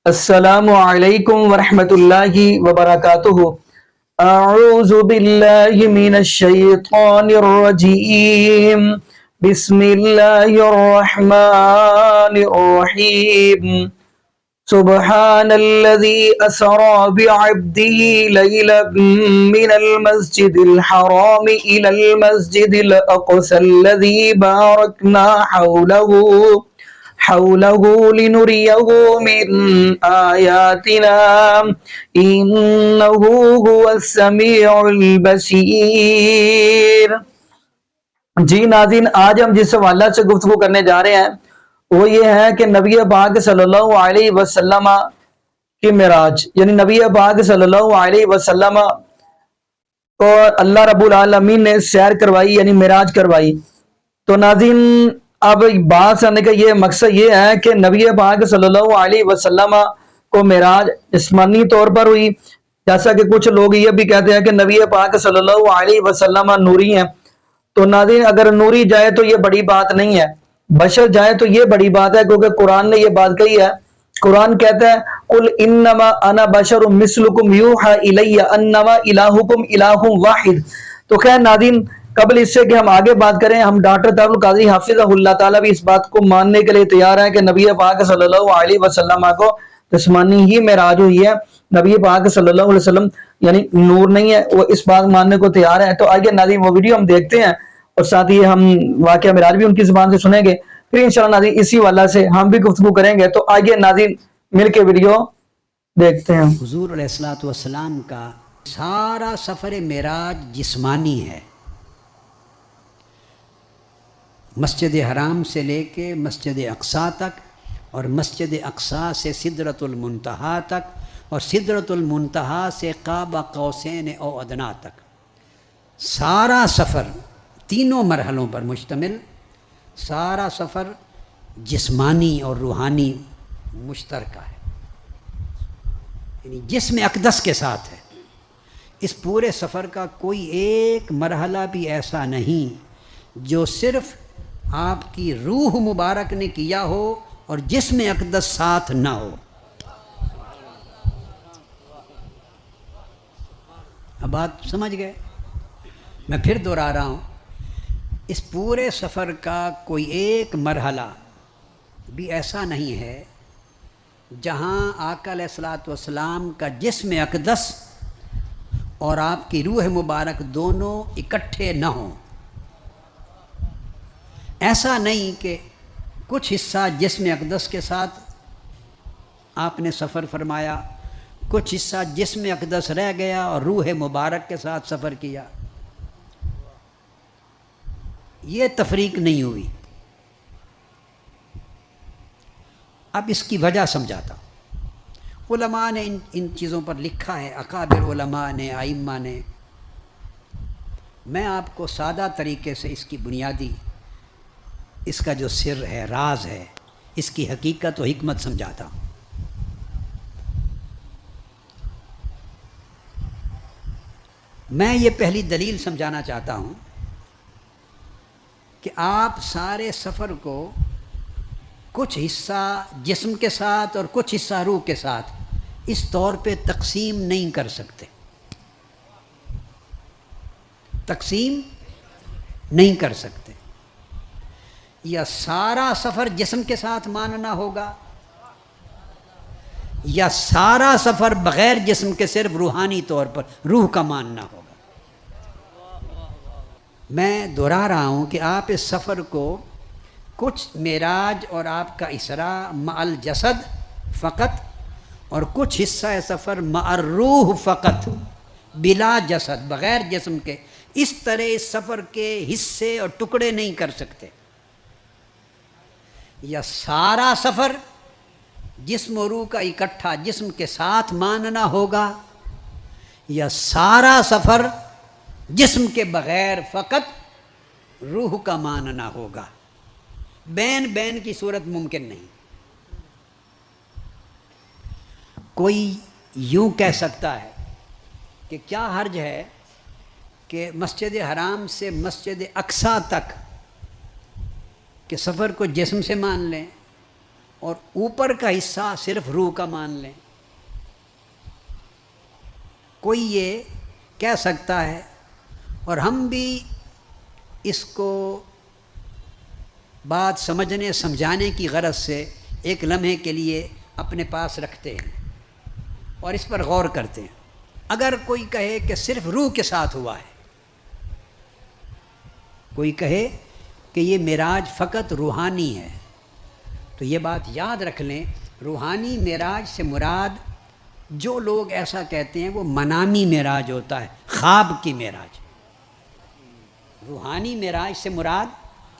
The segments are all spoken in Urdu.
السلام علیکم ورحمۃ اللہ وبرکاتہ۔ اعوذ باللہ من الشیطان الرجیم، بسم اللہ الرحمن الرحیم۔ سبحان الذي أسرى بعبده ليلا من المسجد الحرام إلى المسجد الأقصى الذي باركنا حوله لنريه من آياتنا إنه هو السميع البصير۔ جی ناظرین، آج ہم جس حوالہ سے گفتگو کرنے جا رہے ہیں وہ یہ ہے کہ نبی پاک صلی اللہ علیہ وسلم کی معراج، یعنی نبی پاک صلی اللہ علیہ وسلم کو اللہ رب العالمین نے سیر کروائی، یعنی معراج کروائی۔ تو ناظرین، اب بات کرنے کا یہ مقصد یہ ہے کہ نبی پاک صلی اللہ علیہ وسلم کو معراج جسمانی طور پر ہوئی، جیسا کہ کچھ لوگ یہ بھی کہتے ہیں کہ نبی پاک صلی اللہ علیہ وسلم نوری ہیں۔ تو ناظرین، اگر نوری جائے تو یہ بڑی بات نہیں ہے، بشر جائے تو یہ بڑی بات ہے، کیونکہ قرآن نے یہ بات کہی ہے۔ قرآن کہتا ہے قل انما انا بشر مثلکم یوحی الی انما الہکم الہ واحد۔ تو خیر ناظرین، قبل اس سے کہ ہم آگے بات کریں، ہم ڈاکٹر طاہر القادری حافظہ اللہ تعالیٰ بھی اس بات کو ماننے کے لیے تیار ہیں کہ نبی پاک صلی اللہ علیہ وسلم کو جسمانی ہی معراج ہوئی ہے۔ نبی پاک صلی اللہ علیہ وسلم یعنی نور نہیں ہے، وہ اس بات ماننے کو تیار ہے۔ تو آئیے ناظرین وہ ویڈیو ہم دیکھتے ہیں اور ساتھ ہی ہم واقعہ معراج بھی ان کی زبان سے سنیں گے، پھر انشاءاللہ ناظرین اسی والا سے ہم بھی گفتگو کریں گے۔ تو آئیے ناظرین مل کے ویڈیو دیکھتے ہیں۔ حضور علیہ السلام کا سارا سفر معراج جسمانی ہے، مسجد حرام سے لے کے مسجد اقصیٰ تک، اور مسجد اقصیٰ سے سدرۃ المنتہا تک، اور سدرۃ المنتہا سے قاب قوسین او ادنیٰ تک، سارا سفر تینوں مرحلوں پر مشتمل، سارا سفر جسمانی اور روحانی مشترکہ ہے، یعنی جسم اقدس کے ساتھ ہے۔ اس پورے سفر کا کوئی ایک مرحلہ بھی ایسا نہیں جو صرف آپ کی روح مبارک نے کیا ہو اور جسم اقدس ساتھ نہ ہو۔ اب بات سمجھ گئے؟ میں پھر دوہرا رہا ہوں، اس پورے سفر کا کوئی ایک مرحلہ بھی ایسا نہیں ہے جہاں آقا علیہ السلام کا جسم اقدس اور آپ کی روح مبارک دونوں اکٹھے نہ ہوں۔ ایسا نہیں کہ کچھ حصہ جسم اقدس کے ساتھ آپ نے سفر فرمایا، کچھ حصہ جسم اقدس رہ گیا اور روح مبارک کے ساتھ سفر کیا، یہ تفریق نہیں ہوئی۔ اب اس کی وجہ سمجھاتا ہوں۔ علماء نے ان چیزوں پر لکھا ہے، اکابر علماء نے، ائمہ نے۔ میں آپ کو سادہ طریقے سے اس کی بنیادی، اس کا جو سر ہے، راز ہے، اس کی حقیقت و حکمت سمجھاتا ہوں۔ میں یہ پہلی دلیل سمجھانا چاہتا ہوں کہ آپ سارے سفر کو کچھ حصہ جسم کے ساتھ اور کچھ حصہ روح کے ساتھ اس طور پہ تقسیم نہیں کر سکتے، تقسیم نہیں کر سکتے۔ یا سارا سفر جسم کے ساتھ ماننا ہوگا، یا سارا سفر بغیر جسم کے صرف روحانی طور پر روح کا ماننا ہوگا۔ میں دہرا رہا ہوں کہ آپ اس سفر کو کچھ معراج اور آپ کا اسراء مع الجسد فقط، اور کچھ حصہ سفر مع الروح فقط، بلا جسد، بغیر جسم کے، اس طرح اس سفر کے حصے اور ٹکڑے نہیں کر سکتے۔ یا سارا سفر جسم و روح کا اکٹھا جسم کے ساتھ ماننا ہوگا، یا سارا سفر جسم کے بغیر فقط روح کا ماننا ہوگا۔ بین بین کی صورت ممکن نہیں۔ کوئی یوں کہہ سکتا ہے کہ کیا حرج ہے کہ مسجد حرام سے مسجد اقصیٰ تک کہ سفر کو جسم سے مان لیں اور اوپر کا حصہ صرف روح کا مان لیں۔ کوئی یہ کہہ سکتا ہے، اور ہم بھی اس کو بات سمجھنے سمجھانے کی غرض سے ایک لمحے کے لیے اپنے پاس رکھتے ہیں اور اس پر غور کرتے ہیں۔ اگر کوئی کہے کہ صرف روح کے ساتھ ہوا ہے، کوئی کہے کہ یہ معراج فقط روحانی ہے، تو یہ بات یاد رکھ لیں، روحانی معراج سے مراد جو لوگ ایسا کہتے ہیں وہ منامی معراج ہوتا ہے، خواب کی معراج۔ روحانی معراج سے مراد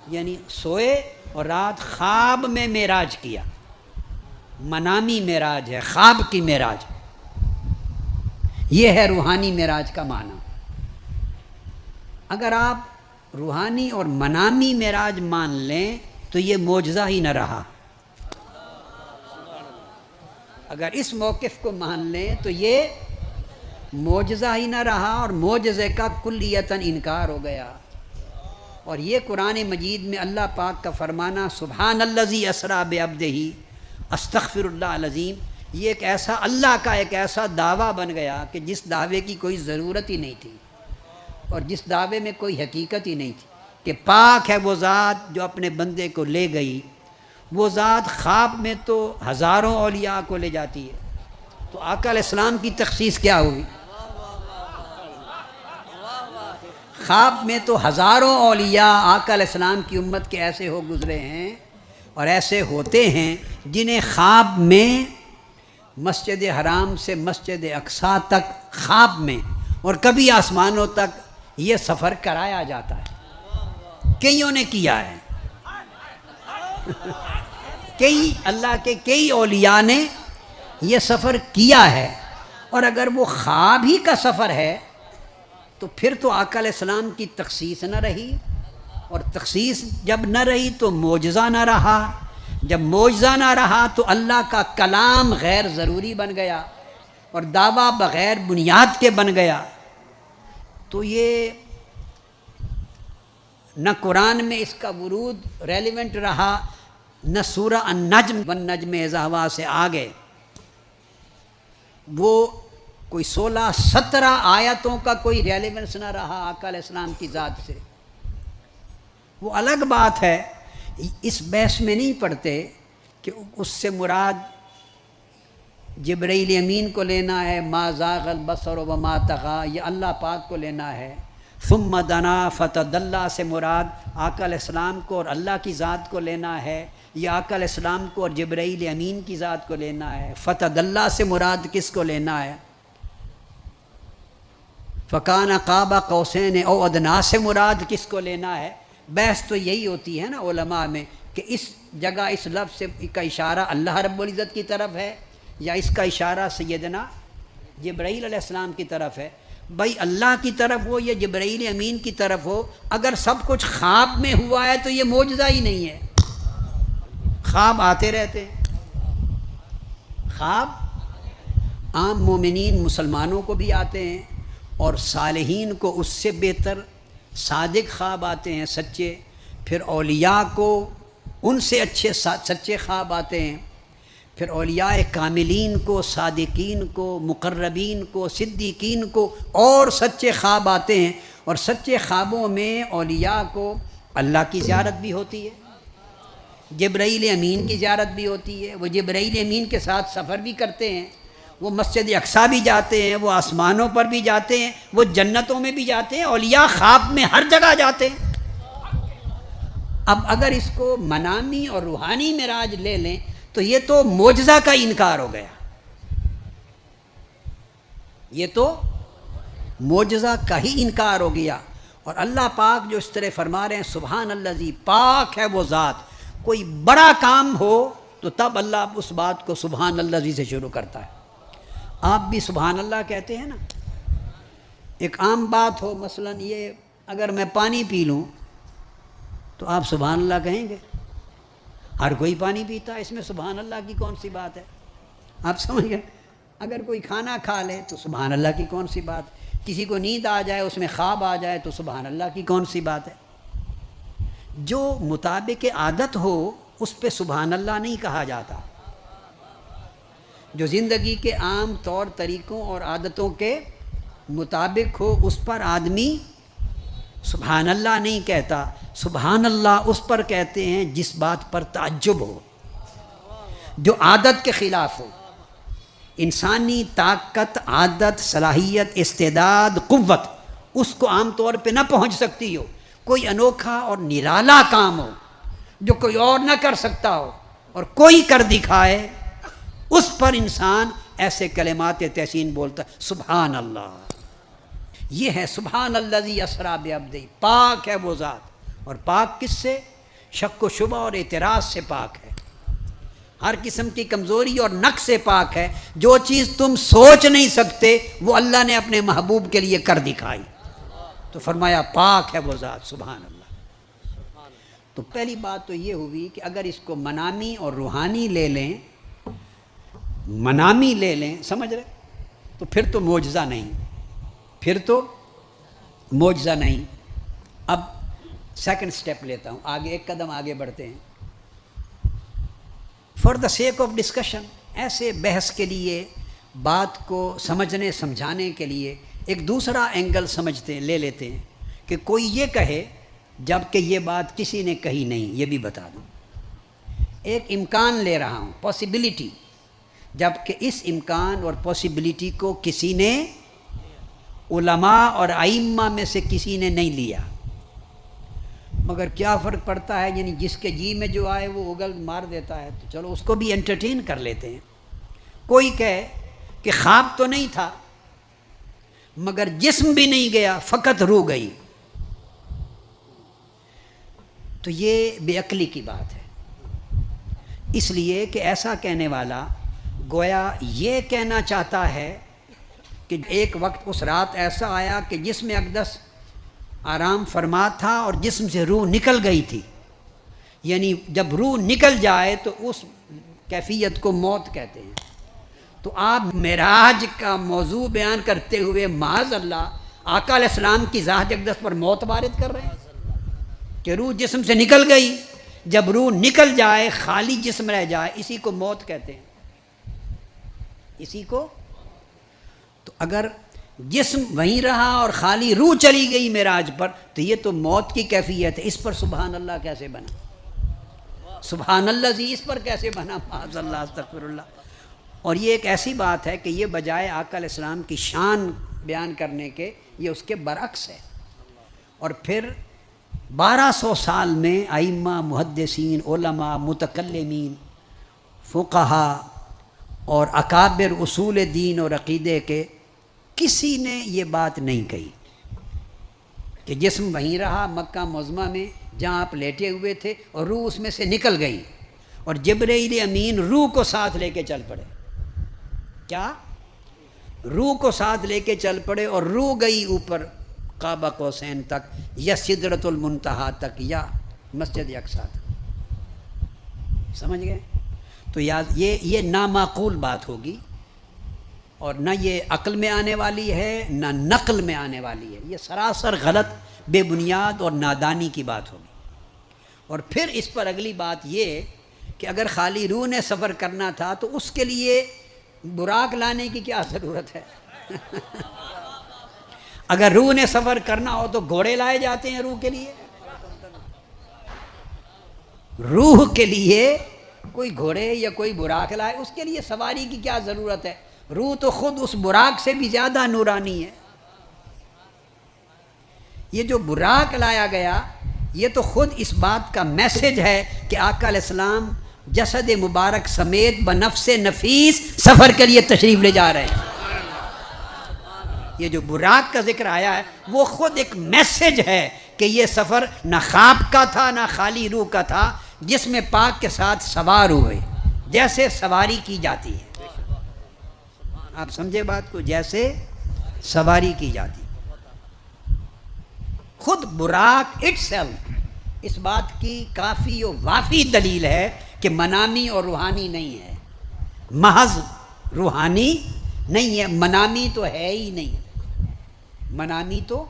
یعنی سوئے اور رات خواب میں معراج کیا، منامی معراج ہے، خواب کی معراج، یہ ہے روحانی معراج کا معنی۔ اگر آپ روحانی اور منامی معراج مان لیں تو یہ معجزہ ہی نہ رہا۔ اگر اس موقف کو مان لیں تو یہ معجزہ ہی نہ رہا اور معجزے کا کلیتاً انکار ہو گیا۔ اور یہ قرآن مجید میں اللہ پاک کا فرمانا سبحان الذی اسریٰ بعبدہ استغفر اللہ العظیم، یہ ایک ایسا اللہ کا ایک ایسا دعویٰ بن گیا کہ جس دعوے کی کوئی ضرورت ہی نہیں تھی اور جس دعوے میں کوئی حقیقت ہی نہیں تھی، کہ پاک ہے وہ ذات جو اپنے بندے کو لے گئی۔ وہ ذات خواب میں تو ہزاروں اولیاء کو لے جاتی ہے، تو آقا علیہ السلام کی تخصیص کیا ہوئی؟ خواب میں تو ہزاروں اولیاء آقا علیہ السلام کی امت کے ایسے ہو گزرے ہیں اور ایسے ہوتے ہیں جنہیں خواب میں مسجد حرام سے مسجد اقصیٰ تک خواب میں اور کبھی آسمانوں تک یہ سفر کرایا جاتا ہے۔ کئیوں نے کیا ہے، کئی اللہ کے کئی اولیاء نے یہ سفر کیا ہے۔ اور اگر وہ خواب ہی کا سفر ہے تو پھر تو آقا علیہ السلام کی تخصیص نہ رہی، اور تخصیص جب نہ رہی تو معجزہ نہ رہا، جب معجزہ نہ رہا تو اللہ کا کلام غیر ضروری بن گیا اور دعویٰ بغیر بنیاد کے بن گیا۔ تو یہ نہ قرآن میں اس کا ورود ریلیونٹ رہا، نہ سورہ النجم والنجم اذا ہوا سے آگے وہ کوئی 16-17 آیتوں کا کوئی ریلیونس نہ رہا آقا علیہ السلام کی ذات سے۔ وہ الگ بات ہے، اس بحث میں نہیں پڑھتے کہ اس سے مراد جبرائیل امین کو لینا ہے، ما زاغ البصر وما طغی، یہ اللہ پاک کو لینا ہے۔ ثم دنا فتدلی سے مراد آقا علیہ السلام کو اور اللہ کی ذات کو لینا ہے، یا آقا علیہ السلام کو اور جبرائیل امین کی ذات کو لینا ہے۔ فتدلی سے مراد کس کو لینا ہے؟ فکان قاب قوسین او ادنیٰ سے مراد کس کو لینا ہے؟ بحث تو یہی ہوتی ہے نا علماء میں کہ اس جگہ اس لفظ سے کا اشارہ اللہ رب العزت کی طرف ہے یا اس کا اشارہ سیدنا جبرائیل علیہ السلام کی طرف ہے۔ بھائی اللہ کی طرف ہو یا جبرائیل امین کی طرف ہو، اگر سب کچھ خواب میں ہوا ہے تو یہ معجزہ ہی نہیں ہے۔ خواب آتے رہتے ہیں، خواب عام مومنین مسلمانوں کو بھی آتے ہیں اور صالحین کو اس سے بہتر صادق خواب آتے ہیں، سچے۔ پھر اولیاء کو ان سے اچھے سچے خواب آتے ہیں، پھر اولیاء کاملین کو، صادقین کو، مقربین کو، صدیقین کو اور سچے خواب آتے ہیں۔ اور سچے خوابوں میں اولیاء کو اللہ کی زیارت بھی ہوتی ہے، جبرائیل امین کی زیارت بھی ہوتی ہے، وہ جبرائیل امین کے ساتھ سفر بھی کرتے ہیں، وہ مسجد اقصیٰ بھی جاتے ہیں، وہ آسمانوں پر بھی جاتے ہیں، وہ جنتوں میں بھی جاتے ہیں، اولیاء خواب میں ہر جگہ جاتے ہیں۔ اب اگر اس کو منامی اور روحانی معراج لے لیں تو یہ تو معجزہ کا انکار ہو گیا، یہ تو معجزہ کا ہی انکار ہو گیا۔ اور اللہ پاک جو اس طرح فرما رہے ہیں سبحان الذی، پاک ہے وہ ذات، کوئی بڑا کام ہو تو تب اللہ اس بات کو سبحان الذی سے شروع کرتا ہے۔ آپ بھی سبحان اللہ کہتے ہیں نا، ایک عام بات ہو، مثلا یہ اگر میں پانی پی لوں تو آپ سبحان اللہ کہیں گے؟ ہر کوئی پانی پیتا ہے، اس میں سبحان اللہ کی کون سی بات ہے؟ آپ سمجھ گئے؟ اگر کوئی کھانا کھا لے تو سبحان اللہ کی کون سی بات؟ کسی کو نیند آ جائے، اس میں خواب آ جائے تو سبحان اللہ کی کون سی بات ہے؟ جو مطابق عادت ہو اس پہ سبحان اللہ نہیں کہا جاتا. جو زندگی کے عام طور طریقوں اور عادتوں کے مطابق ہو اس پر آدمی سبحان اللہ نہیں کہتا. سبحان اللہ اس پر کہتے ہیں جس بات پر تعجب ہو، جو عادت کے خلاف ہو. انسانی طاقت، عادت، صلاحیت، استعداد، قوت اس کو عام طور پہ نہ پہنچ سکتی ہو. کوئی انوکھا اور نرالا کام ہو جو کوئی اور نہ کر سکتا ہو اور کوئی کر دکھائے، اس پر انسان ایسے کلمات تحسین بولتا ہے سبحان اللہ. یہ ہے سبحان الذی اسریٰ بعبدہ، پاک ہے وہ ذات. اور پاک کس سے؟ شک و شبہ اور اعتراض سے پاک ہے، ہر قسم کی کمزوری اور نقص سے پاک ہے. جو چیز تم سوچ نہیں سکتے وہ اللہ نے اپنے محبوب کے لیے کر دکھائی، تو فرمایا پاک ہے وہ ذات سبحان اللہ. تو پہلی بات تو یہ ہوئی کہ اگر اس کو منامی اور روحانی لے لیں، منامی لے لیں، سمجھ رہے، تو پھر تو معجزہ نہیں، پھر تو معجزہ نہیں. اب سیکنڈ سٹیپ لیتا ہوں، آگے ایک قدم آگے بڑھتے ہیں. For the sake of discussion, ایسے بحث کے لیے، بات کو سمجھنے سمجھانے کے لیے ایک دوسرا اینگل سمجھتے ہیں، لے لیتے ہیں کہ کوئی یہ کہے جب کہ یہ بات کسی نے کہی نہیں. یہ بھی بتا دوں، ایک امکان لے رہا ہوں، پاسبلٹی، جب کہ اس امکان اور پاسبلٹی کو کسی نے، علماء اور ائمہ میں سے کسی نے نہیں لیا. مگر کیا فرق پڑتا ہے، یعنی جس کے جی میں جو آئے وہ اگل مار دیتا ہے، تو چلو اس کو بھی انٹرٹین کر لیتے ہیں. کوئی کہے کہ خواب تو نہیں تھا مگر جسم بھی نہیں گیا، فقط روح گئی، تو یہ بے عقلی کی بات ہے. اس لیے کہ ایسا کہنے والا گویا یہ کہنا چاہتا ہے کہ ایک وقت اس رات ایسا آیا کہ جسم اقدس آرام فرما تھا اور جسم سے روح نکل گئی تھی. یعنی جب روح نکل جائے تو اس کیفیت کو موت کہتے ہیں. تو آپ معراج کا موضوع بیان کرتے ہوئے معاذ اللہ آقا علیہ السلام کی ذات اقدس پر موت وارد کر رہے ہیں کہ روح جسم سے نکل گئی. جب روح نکل جائے، خالی جسم رہ جائے، اسی کو موت کہتے ہیں، اسی کو. تو اگر جسم وہیں رہا اور خالی روح چلی گئی معراج پر، تو یہ تو موت کی کیفیت ہے. اس پر سبحان اللہ کیسے بنا؟ سبحان اللہ جی اس پر کیسے بنا؟ معاذ اللہ، استغفر اللہ. اور یہ ایک ایسی بات ہے کہ یہ بجائے آقا علیہ السلام کی شان بیان کرنے کے، یہ اس کے برعکس ہے. اور پھر 1200 سال میں ائمہ، محدثین، علماء، متکلمین، فقہا اور اکابر اصول دین اور عقیدے کے کسی نے یہ بات نہیں کہی کہ جسم وہیں رہا مکہ معظمہ میں جہاں آپ لیٹے ہوئے تھے اور روح اس میں سے نکل گئی اور جبرائیل امین روح کو ساتھ لے کے چل پڑے. کیا؟ روح کو ساتھ لے کے چل پڑے اور روح گئی اوپر قاب قوسین تک، یا سدرۃ المنتہا تک، یا مسجد اقصیٰ تک. سمجھ گئے؟ تو یہ نامعقول بات ہوگی، اور نہ یہ عقل میں آنے والی ہے نہ نقل میں آنے والی ہے. یہ سراسر غلط، بے بنیاد اور نادانی کی بات ہوگی. اور پھر اس پر اگلی بات یہ کہ اگر خالی روح نے سفر کرنا تھا تو اس کے لیے براق لانے کی کیا ضرورت ہے؟ اگر روح نے سفر کرنا ہو تو گھوڑے لائے جاتے ہیں روح کے لیے. روح کے لیے کوئی گھوڑے یا کوئی براق لائے، اس کے لیے سواری کی کیا ضرورت ہے؟ روح تو خود اس براق سے بھی زیادہ نورانی ہے. یہ جو براق لایا گیا یہ تو خود اس بات کا میسج ہے کہ آقا علیہ السلام جسد مبارک سمیت بنفس نفیس سفر کے لیے تشریف لے جا رہے ہیں. یہ جو براق کا ذکر آیا ہے وہ خود ایک میسج ہے کہ یہ سفر نہ خواب کا تھا نہ خالی روح کا تھا، جس میں پاک کے ساتھ سوار ہوئے، جیسے سواری کی جاتی ہے. آپ سمجھے بات کو؟ جیسے سواری کی جاتی. خود براق اٹسیلف اس بات کی کافی و وافی دلیل ہے کہ منامی اور روحانی نہیں ہے، محض روحانی نہیں ہے. منامی تو ہے ہی نہیں، منامی تو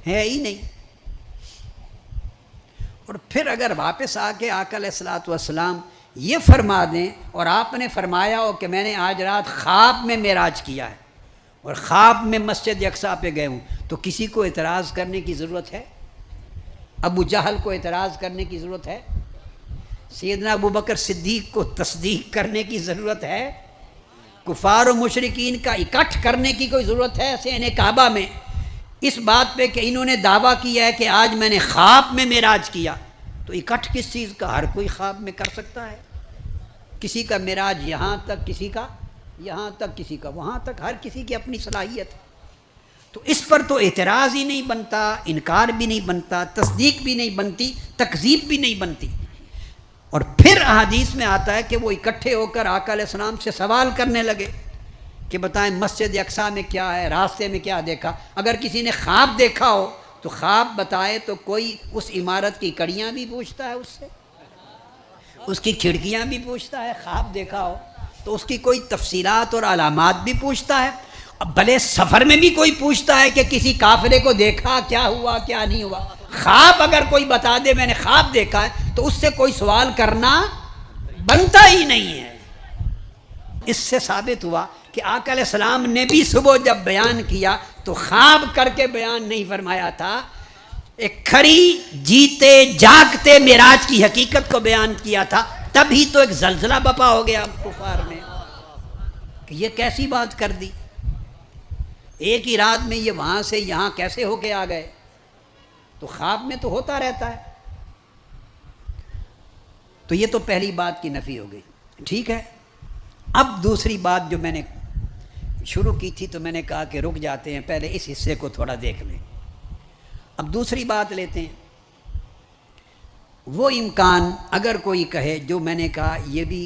ہے ہی نہیں. اور پھر اگر واپس آ کے آقا علیہ الصلوۃ والسلام یہ فرما دیں اور آپ نے فرمایا ہو کہ میں نے آج رات خواب میں معراج کیا ہے اور خواب میں مسجد اقصیٰ پہ گئے ہوں، تو کسی کو اعتراض کرنے کی ضرورت ہے؟ ابو جہل کو اعتراض کرنے کی ضرورت ہے؟ سیدنا ابو بکر صدیق کو تصدیق کرنے کی ضرورت ہے؟ کفار و مشرکین کا اکٹھ کرنے کی کوئی ضرورت ہے صحن کعبہ میں اس بات پہ کہ انہوں نے دعویٰ کیا ہے کہ آج میں نے خواب میں معراج کیا؟ تو اکٹھ کس چیز کا؟ ہر کوئی خواب میں کر سکتا ہے، کسی کا معراج یہاں تک، کسی کا یہاں تک، کسی کا وہاں تک، ہر کسی کی اپنی صلاحیت ہے۔ تو اس پر تو اعتراض ہی نہیں بنتا، انکار بھی نہیں بنتا، تصدیق بھی نہیں بنتی، تکذیب بھی نہیں بنتی۔ اور پھر احادیث میں آتا ہے کہ وہ اکٹھے ہو کر آقا علیہ السلام سے سوال کرنے لگے کہ بتائیں مسجد اقصیٰ میں کیا ہے، راستے میں کیا دیکھا؟ اگر کسی نے خواب دیکھا ہو تو خواب بتائے تو کوئی اس عمارت کی کڑیاں بھی پوچھتا ہے اس سے، اس کی کھڑکیاں بھی پوچھتا ہے، خواب دیکھا ہو تو اس کی کوئی تفصیلات اور علامات بھی پوچھتا ہے۔ اب بھلے سفر میں بھی کوئی پوچھتا ہے کہ کسی کافرے کو دیکھا، کیا ہوا کیا نہیں ہوا۔ خواب اگر کوئی بتا دے میں نے خواب دیکھا ہے تو اس سے کوئی سوال کرنا بنتا ہی نہیں ہے۔ اس سے ثابت ہوا کہ آقا علیہ السلام نے بھی صبح جب بیان کیا تو خواب کر کے بیان نہیں فرمایا تھا، ایک کھڑی جیتے جاگتے معراج کی حقیقت کو بیان کیا تھا۔ تب ہی تو ایک زلزلہ بپا ہو گیا کفار میں کہ یہ کیسی بات کر دی، ایک ہی رات میں یہ وہاں سے یہاں کیسے ہو کے آ گئے؟ تو خواب میں تو ہوتا رہتا ہے۔ تو یہ تو پہلی بات کی نفی ہو گئی، ٹھیک ہے۔ اب دوسری بات جو میں نے شروع کی تھی تو میں نے کہا کہ رک جاتے ہیں، پہلے اس حصے کو تھوڑا دیکھ لیں۔ اب دوسری بات لیتے ہیں، وہ امکان اگر کوئی کہے جو میں نے کہا یہ بھی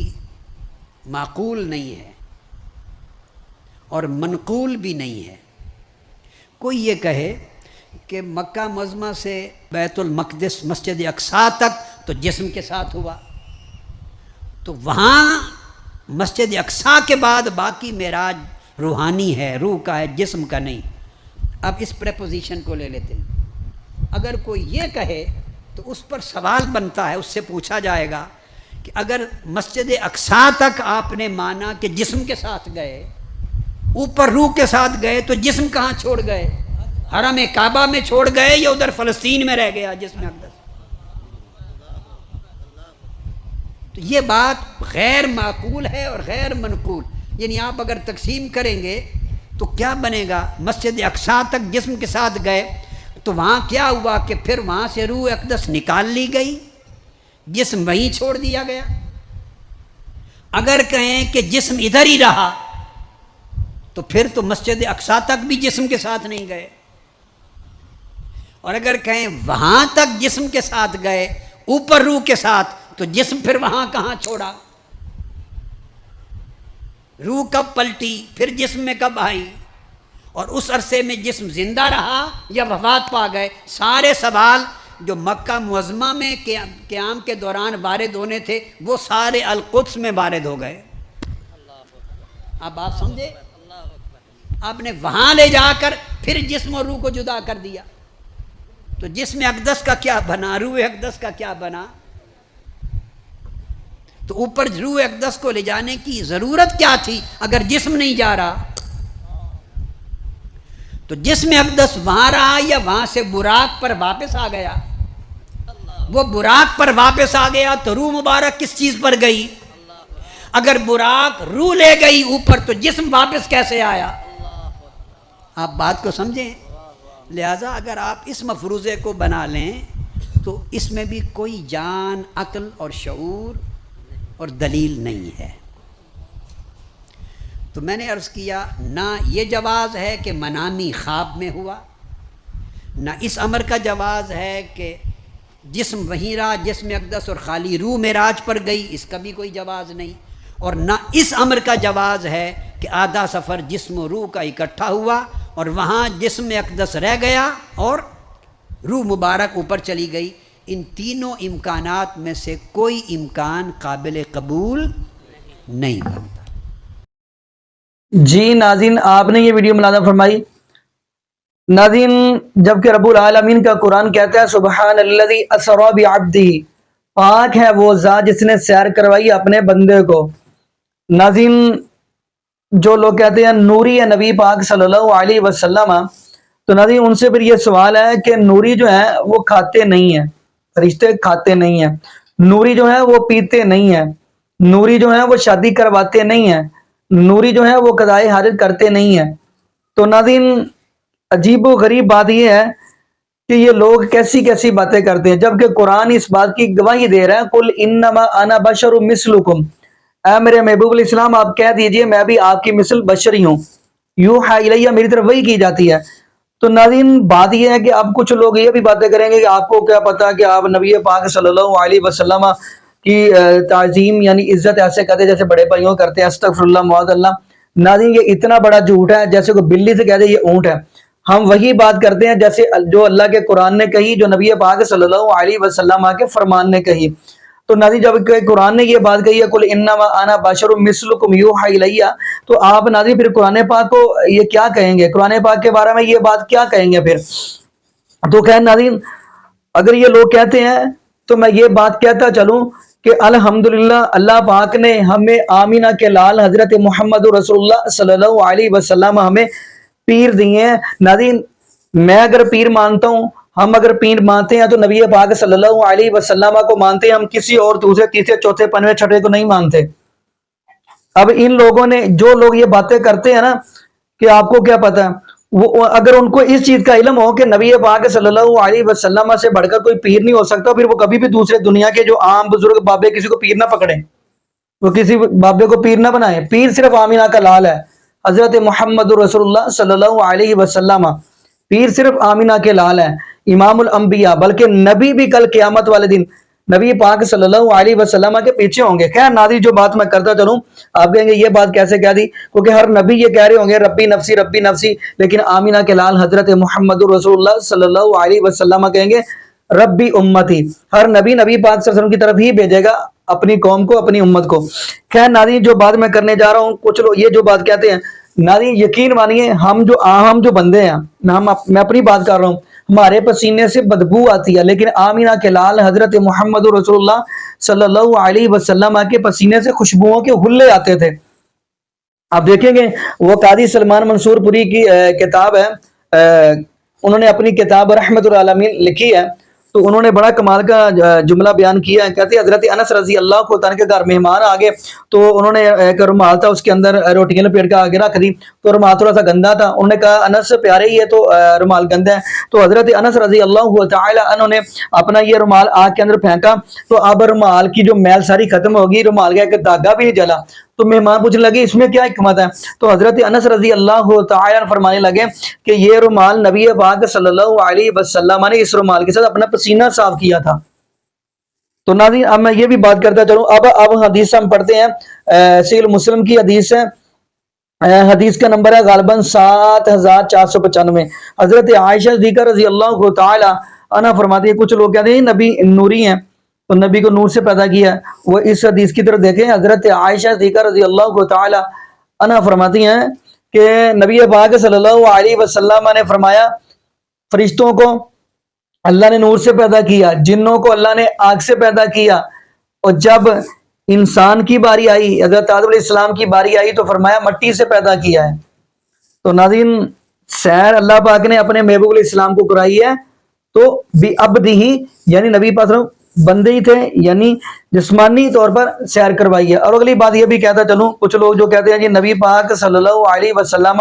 معقول نہیں ہے اور منقول بھی نہیں ہے۔ کوئی یہ کہے کہ مکہ معظمہ سے بیت المقدس مسجد اقصیٰ تک تو جسم کے ساتھ ہوا، تو وہاں مسجد اقصیٰ کے بعد باقی معراج روحانی ہے، روح کا ہے، جسم کا نہیں۔ اب اس پریپوزیشن کو لے لیتے ہیں۔ اگر کوئی یہ کہے تو اس پر سوال بنتا ہے، اس سے پوچھا جائے گا کہ اگر مسجد اقصیٰ تک آپ نے مانا کہ جسم کے ساتھ گئے، اوپر روح کے ساتھ گئے، تو جسم کہاں چھوڑ گئے؟ حرم کعبہ میں چھوڑ گئے یا ادھر فلسطین میں رہ گیا جسم اقدس؟ تو یہ بات غیر معقول ہے اور غیر منقول۔ یعنی آپ اگر تقسیم کریں گے تو کیا بنے گا؟ مسجد اقصیٰ تک جسم کے ساتھ گئے تو وہاں کیا ہوا کہ پھر وہاں سے روح اقدس نکال لی گئی، جسم وہیں چھوڑ دیا گیا۔ اگر کہیں کہ جسم ادھر ہی رہا تو پھر تو مسجد اقصیٰ تک بھی جسم کے ساتھ نہیں گئے، اور اگر کہیں وہاں تک جسم کے ساتھ گئے اوپر روح کے ساتھ تو جسم پھر وہاں کہاں چھوڑا؟ روح کب پلٹی، پھر جسم میں کب آئی، اور اس عرصے میں جسم زندہ رہا یا وفات پا گئے؟ سارے سوال جو مکہ معظمہ میں قیام کے دوران وارد ہونے تھے وہ سارے القدس میں وارد ہو گئے۔ اب آپ سمجھے؟ آپ نے وہاں لے جا کر پھر جسم اور روح کو جدا کر دیا، تو جسم اقدس کا کیا بنا، روح اقدس کا کیا بنا؟ تو اوپر روح اقدس کو لے جانے کی ضرورت کیا تھی اگر جسم نہیں جا رہا؟ تو جسم اقدس وہاں رہا یا وہاں سے براق پر واپس آ گیا؟ وہ براق پر واپس آ گیا تو روح مبارک کس چیز پر گئی؟ اگر براق روح لے گئی اوپر تو جسم واپس کیسے آیا؟ آپ بات کو سمجھیں۔ لہذا اگر آپ اس مفروضے کو بنا لیں تو اس میں بھی کوئی جان، عقل اور شعور اور دلیل نہیں ہے۔ تو میں نے عرض کیا نہ یہ جواز ہے کہ منامی خواب میں ہوا، نہ اس امر کا جواز ہے کہ جسم وہیں رہا، جسم اقدس اور خالی روح معراج پر گئی، اس کا بھی کوئی جواز نہیں، اور نہ اس امر کا جواز ہے کہ آدھا سفر جسم و روح کا اکٹھا ہوا اور وہاں جسم اقدس رہ گیا اور روح مبارک اوپر چلی گئی۔ ان تینوں امکانات میں سے کوئی امکان قابل قبول نہیں بنتا۔ جی ناظرین، آپ نے یہ ویڈیو ملاحظہ فرمائی، ناظرین جبکہ رب العالمین کا قرآن کہتا ہے سبحان الذی اسری بعبدہ، پاک ہے وہ ذات جس نے سیر کروائی اپنے بندے کو۔ ناظرین جو لوگ کہتے ہیں نوری ہے نبی پاک صلی اللہ علیہ وسلم، تو ناظرین ان سے پھر یہ سوال ہے کہ نوری جو ہے وہ کھاتے نہیں ہیں، فرشتے کھاتے نہیں ہیں، نوری جو ہے وہ پیتے نہیں ہیں، نوری جو ہے وہ شادی کرواتے نہیں ہیں، نوری جو ہے وہ قضائے حاجت کرتے نہیں ہیں۔ تو ناظرین عجیب و غریب بات یہ ہے کہ یہ لوگ کیسی کیسی باتیں کرتے ہیں، جبکہ قرآن اس بات کی گواہی دے رہا ہے قل انما انا بشر مثلکم، اے میرے محبوب علیہ السلام آپ کہہ دیجئے میں بھی آپ کی مثل بشری ہوں، یوحی الیہ میری طرف وحی کی جاتی ہے۔ تو ناظرین بات یہ ہے کہ اب کچھ لوگ یہ بھی باتیں کریں گے کہ آپ کو کیا پتا کہ آپ نبی پاک صلی اللہ علیہ وسلم کی تعظیم یعنی عزت ایسے کرتے جیسے بڑے بھائیوں کرتے ہیں، استغفر اللہ معاذ اللہ۔ ناظرین یہ اتنا بڑا جھوٹ ہے، جیسے کوئی بلی سے کہتے یہ اونٹ ہے۔ ہم وہی بات کرتے ہیں جیسے جو اللہ کے قرآن نے کہی، جو نبی پاک صلی اللہ علیہ وسلم کے فرمان نے کہی۔ تو ناظرین جب کہ قرآن نے یہ بات کہی ہے قل انما انا بشر مثلکم یوحی الیہ، تو آپ ناظرین پھر قرآن پاک کو یہ کیا کہیں گے، قرآن پاک کے بارے میں یہ بات کیا کہیں گے پھر؟ تو خیر ناظرین اگر یہ لوگ کہتے ہیں تو میں یہ بات کہتا چلوں کہ الحمدللہ اللہ پاک نے ہمیں آمینہ کے لال حضرت محمد رسول اللہ صلی اللہ علیہ وسلم ہمیں پیر دیے ہیں۔ ناظرین میں اگر پیر مانتا ہوں، ہم اگر پیر مانتے ہیں تو نبی پاک صلی اللہ علیہ وسلم کو مانتے ہیں، ہم کسی اور دوسرے تیسرے چوتھے پنویں چھٹے کو نہیں مانتے۔ اب ان لوگوں نے جو لوگ یہ باتیں کرتے ہیں نا کہ آپ کو کیا پتا ہے، وہ اگر ان کو اس چیز کا علم ہو کہ نبی پاک صلی اللہ علیہ وسلم سے بڑھ کر کوئی پیر نہیں ہو سکتا، پھر وہ کبھی بھی دوسرے دنیا کے جو عام بزرگ بابے کسی کو پیر نہ پکڑیں، وہ کسی بابے کو پیر نہ بنائیں۔ پیر صرف آمینہ کا لال ہے، حضرت محمد رسول اللہ صلی اللہ علیہ وسلم، پیر صرف آمینہ کے لال ہے، امام الانبیاء، بلکہ نبی بھی کل قیامت والے دن نبی پاک صلی اللہ علیہ وسلم کے پیچھے ہوں گے۔ خیر ناظرین جو بات میں کرتا چلوں، آپ کہیں گے یہ بات کیسے کہہ دی، کیونکہ ہر نبی یہ کہہ رہے ہوں گے ربی نفسی، لیکن آمینہ کے لال حضرت محمد رسول اللہ صلی اللہ علیہ وسلم کہیں گے ربی امتی۔ ہر نبی نبی پاک صلی اللہ علیہ وسلم کی طرف ہی بھیجے گا اپنی قوم کو، اپنی امت کو۔ خیر ناظرین جو بات میں کرنے جا رہا ہوں، کچھ لوگ یہ جو بات کہتے ہیں، ناظرین یقین مانیے ہم جو بندے ہیں، میں اپنی بات کر رہا ہوں، ہمارے پسینے سے بدبو آتی ہے، لیکن آمینہ کے لال حضرت محمد رسول اللہ صلی اللہ علیہ وسلم کے پسینے سے خوشبوؤں کے حلے آتے تھے۔ آپ دیکھیں گے وہ قاضی سلمان منصور پوری کی کتاب ہے، انہوں نے اپنی کتاب رحمت العالمین لکھی ہے، تو انہوں نے بڑا کمال کا جملہ بیان کیا ہے۔ کہتے ہیں حضرت انس رضی اللہ عنہ کے گھر مہمان آگے، تو انہوں نے ایک رومال تھا اس کے اندر روٹیاں لپیٹ کے آگے رکھ دی، تو رومال تھوڑا سا گندا تھا، انہوں نے کہا انس پیارے یہ تو رومال گندا ہے، تو حضرت انس رضی اللہ تعالی عنہ نے اپنا یہ رومال آگ کے اندر پھینکا، تو اب رومال کی جو میل ساری ختم ہوگی، رومال کا ایک دھاگا بھی نہیں جلا۔ تو مہمان پوچھنے لگے اس میں کیا حکمت ہے، تو حضرت انس رضی اللہ تعالی عنہ فرمانے لگے کہ یہ رومال نبی پاک صلی اللہ علیہ وسلم نے اس رومال کے ساتھ اپنا پسینہ صاف کیا تھا۔ تو ناظرین اب میں یہ بھی بات کرتا چلوں، اب حدیث ہم پڑھتے ہیں، صحیح مسلم کی حدیث ہے، حدیث کا نمبر ہے غالباً 7495۔ حضرت عائشہ صدیقہ رضی اللہ تعالی عنہ فرماتی ہے کچھ لوگ کہتے ہیں نبی نوری ہیں، تو نبی کو نور سے پیدا کیا، وہ اس حدیث کی طرف دیکھیں۔ حضرت عائشہ صدیقہ رضی اللہ تعالی عنہ فرماتی ہیں کہ نبی پاک صلی اللہ علیہ وسلم نے فرمایا فرشتوں کو اللہ نے نور سے پیدا کیا، جنوں کو اللہ نے آگ سے پیدا کیا، اور جب انسان کی باری آئی، حضرت آدم علیہ السلام کی باری آئی، تو فرمایا مٹی سے پیدا کیا ہے۔ تو ناظرین سیر اللہ پاک نے اپنے محبوب علیہ السلام کو کرائی ہے، تو بھی عبدہ یعنی نبی پاک بندے ہی تھے، یعنی جسمانی طور پر سیر کروائی ہے۔ اور اگلی بات یہ بھی کہتا چلوں، کچھ لوگ جو کہتے ہیں جی نبی پاک صلی اللہ علیہ وسلم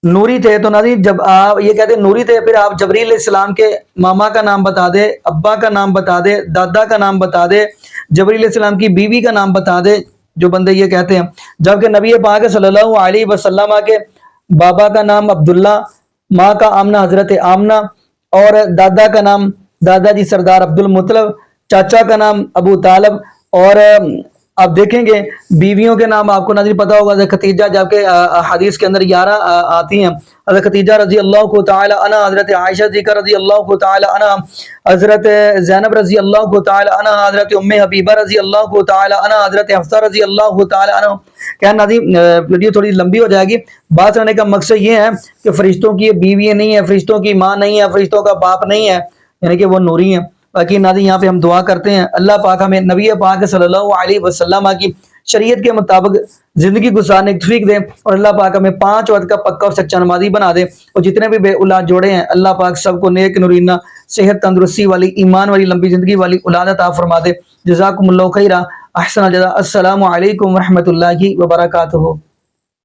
نوری تھے، تو ناظرین جب آپ یہ کہتے ہیں نوری تھے، پھر آپ جبریل علیہ السلام کے ماما کا نام بتا دے، ابا کا نام بتا دے، دادا کا نام بتا دے، جبریل علیہ السلام کی بیوی کا نام بتا دے، جو بندے یہ کہتے ہیں، جبکہ نبی پاک صلی اللہ علیہ وسلم کے بابا کا نام عبداللہ، ماں کا آمنہ حضرت آمنہ، اور دادا کا نام دادا جی سردار عبد المطلب، چاچا کا نام ابو طالب، اور آپ دیکھیں گے بیویوں کے نام آپ کو ناظرین پتہ ہوگا، حضرت خدیجہ، جبکہ حدیث کے اندر 11 آتی ہیں، حضرت خدیجہ رضی اللہ تعالی عنہ، حضرت عائشہ صدیقہ رضی اللہ تعالی عنہ، حضرت زینب رضی اللہ تعالی عنہ، حضرت ام حبیبہ رضی اللہ تعالی عنہ، حضرت حفصہ رضی اللہ تعالی عنہ۔ کیا ناظرین ویڈیو تھوڑی لمبی ہو جائے گی، بات کرنے کا مقصد یہ ہے کہ فرشتوں کی بیوی نہیں ہے، فرشتوں کی ماں نہیں ہے، فرشتوں کا باپ نہیں ہے، یعنی کہ وہ نوری ہیں۔ باقی ناظرین یہاں پہ ہم دعا کرتے ہیں اللہ پاک ہمیں نبی پاک صلی اللہ علیہ وسلم کی شریعت کے مطابق زندگی گزارنے کی توفیق دے، اور اللہ پاک ہمیں 5 وقت کا پکا اور سچا نمازی بنا دے، اور جتنے بھی بے اولاد جوڑے ہیں اللہ پاک سب کو نیک نورینہ صحت تندرستی والی ایمان والی لمبی زندگی والی اولاد عطا فرما دے۔ جزاکم اللہ خیرہ، احسن الجزاء۔ السلام علیکم ورحمۃ اللہ وبرکاتہ۔